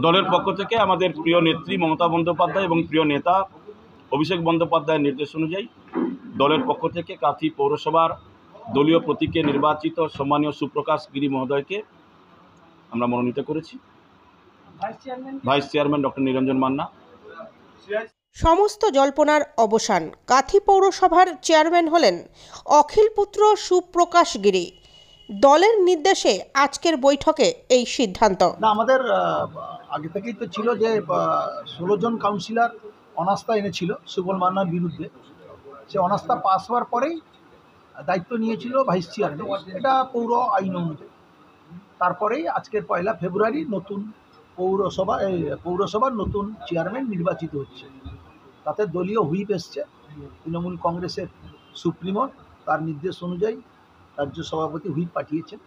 দলের পক্ষ থেকে আমাদের প্রিয় নেত্রী মমতা বন্দ্যোপাধ্যায় এবং প্রিয় নেতা অভিষেক বন্দ্যোপাধ্যায়ের নির্দেশ অনুযায়ী দলের পক্ষ থেকে কাঁথি পৌরসভার দলীয় প্রতীকে নির্বাচিত সম্মানীয় সুপ্রকাশ গিরি মহোদয়কে আমরা মনোনীত করেছি। ভাইস চেয়ারম্যান ডক্টর নিরঞ্জন মান্না। সমস্ত জল্পনার অবসান। কাঁথি পৌরসভার চেয়ারম্যান হলেন অখিলপুত্র সুপ্রকাশ গিরি। দলের নির্দেশে আজকের বৈঠকে এই সিদ্ধান্ত। না, আমাদের আগে থেকেই তো ছিল যে 16 জন কাউন্সিলর অনাস্থা এনেছিল সুবল মান্নার বিরুদ্ধে। সে অনাস্থা পাস হওয়ার পরেই দায়িত্ব নিয়েছিল ভাইস চেয়ারম্যান, এটা পৌর আইন অনুযায়ী। তারপরেই আজকের 1 ফেব্রুয়ারি নতুন পৌরসভার নতুন চেয়ারম্যান নির্বাচিত হচ্ছে। তাতে দলীয় হুইপ এসছে, তৃণমূল কংগ্রেসের সুপ্রিমো তার নির্দেশ অনুযায়ী রাজ্য সভাপতি হুইপ পাঠিয়েছেন।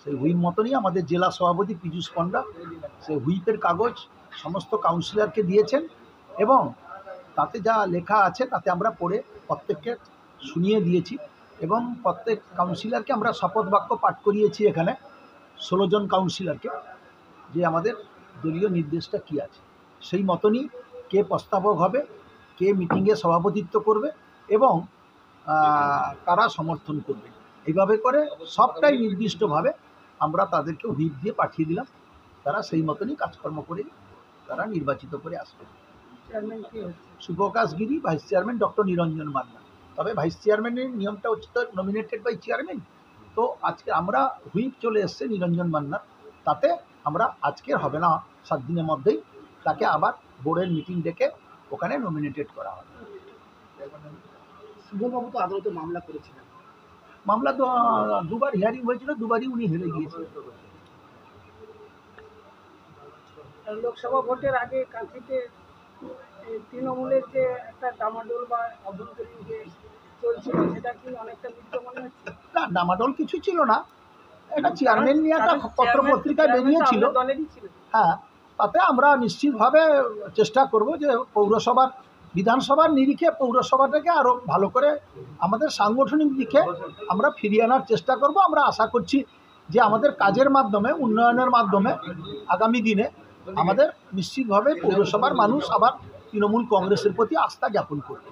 সেই হুইপ মতনই আমাদের জেলা সভাপতি পীযূষ পণ্ডা সেই হুইপের কাগজ সমস্ত কাউন্সিলরকে দিয়েছেন এবং তাতে যা লেখা আছে তাতে আমরা পড়ে প্রত্যেককে শুনিয়ে দিয়েছি এবং প্রত্যেক কাউন্সিলরকে আমরা শপথ বাক্য পাঠ করিয়েছি এখানে 16 জন কাউন্সিলরকে, যে আমাদের দলীয় নির্দেশটা কী আছে সেই মতনই কে প্রস্তাবক হবে, কে মিটিংয়ে সভাপতিত্ব করবে এবং তারা সমর্থন করবে। এইভাবে করে সবটাই নির্দিষ্টভাবে আমরা তাদেরকে হুইপ দিয়ে পাঠিয়ে দিলাম। তারা সেই মতনই কাজকর্ম করে তারা নির্বাচিত করে আসবে। সুপ্রকাশ গিরি, ভাইস চেয়ারম্যান ডক্টর নিরঞ্জন মান্না। তবে ভাইস চেয়ারম্যানের নিয়মটা হচ্ছে তো নমিনেটেড বাই চেয়ারম্যান। তো আজকে আমরা হুইপ চলে এসছে নিরঞ্জন মান্না, তাতে আমরা আজকের হবে না 7 দিনের মধ্যেই তাকে আবার বোর্ডের মিটিং ডেকে ওখানে নমিনেটেড করা হবে। শুভবাবু তো আদালতে মামলা করেছিলেন, মামলা তো 2বার হিয়ারিং হয়েছিল, 2বারই উনি হেরে গিয়েছিলেন। লোকসভা ভোটের আগে কাঁথিতে তৃণমূলের যে একটা ডামাডোল বা অভ্যন্তরীণ যে চলছিল সেটা কি অনেকটা মিথ্যে মনে হচ্ছে? না, ডামাডোল কিছু ছিল না, এটা চেয়ারম্যান নিয়ে একটা পত্র পত্রিকায় বেরিয়েছিল। হ্যাঁ, তাতে আমরা নিশ্চিতভাবে চেষ্টা করব যে পৌরসভার বিধানসভার নিরিখে পৌরসভাটাকে আরও ভালো করে আমাদের সাংগঠনিক দিকে আমরা ফিরিয়ে আনার চেষ্টা করব। আমরা আশা করছি যে আমাদের কাজের মাধ্যমে, উন্নয়নের মাধ্যমে আগামী দিনে আমাদের নিশ্চিতভাবে পৌরসভার মানুষ আবার তৃণমূল কংগ্রেসের প্রতি আস্থা জ্ঞাপন করবে।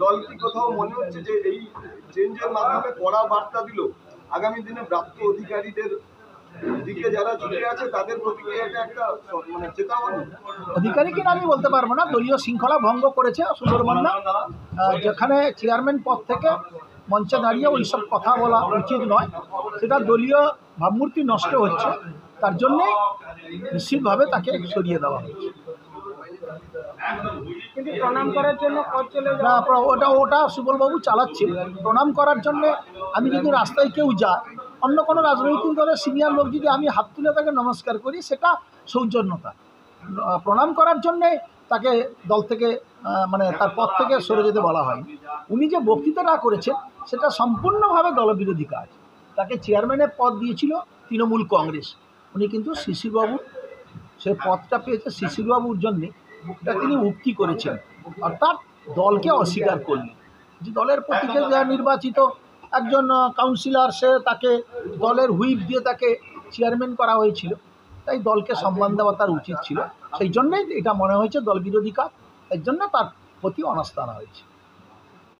দল কি কোথাও মনে হচ্ছে যে এই চেঞ্জের মাধ্যমে কড়া বার্তা দিল আগামী দিনে প্রাপ্ত অধিকারীদের দিকে যারা ঝুঁকে আছে তাদের প্রতি একটা মানে চেতাবনী? অধিকারী কিনা আমি বলতে পারবো না, দলীয় শৃঙ্খলা ভঙ্গ করেছে সুবল মান্না। যেখানে চেয়ারম্যান পদ থেকে মঞ্চে দাঁড়িয়ে ওইসব কথা বলা উচিত নয়, সেটা দলীয় ভাবমূর্তি নষ্ট হচ্ছে, তার জন্যেই নিশ্চিতভাবে তাকে সরিয়ে দেওয়া হচ্ছে। কিন্তু প্রণাম করার জন্য না, ওটা সুবলবাবু চালাচ্ছে। প্রণাম করার জন্যে আমি যদি রাস্তায় কেউ যায়, অন্য কোনো রাজনৈতিক দলের সিনিয়র লোক যদি আমি হাত তুলে তাকে নমস্কার করি, সেটা সৌজন্যতা। প্রণাম করার জন্যে তাকে দল থেকে মানে তার পদ থেকে সরে যেতে বলা হয়নি। উনি যে বক্তৃতাটা করেছেন সেটা সম্পূর্ণভাবে দলবিরোধী কাজ। তাকে চেয়ারম্যানের পদ দিয়েছিল তৃণমূল কংগ্রেস, উনি কিন্তু শিশিরবাবু সে পদটা পেয়েছে শিশিরবাবুর জন্যে, এটা তিনি উক্তি করেছেন, অর্থাৎ দলকে অস্বীকার করলেন। যে দলের প্রতীকে যা নির্বাচিত একজন কাউন্সিলর, সে তাকে দলের হুইপ দিয়ে তাকে চেয়ারম্যান করা হয়েছিল, তাই দলকে সম্মান দেওয়া তার উচিত ছিল। সেই জন্যই এটা মনে হয়েছে দল বিরোধী কাজ, এর জন্য তার প্রতি অনাস্থা আনা হয়েছে।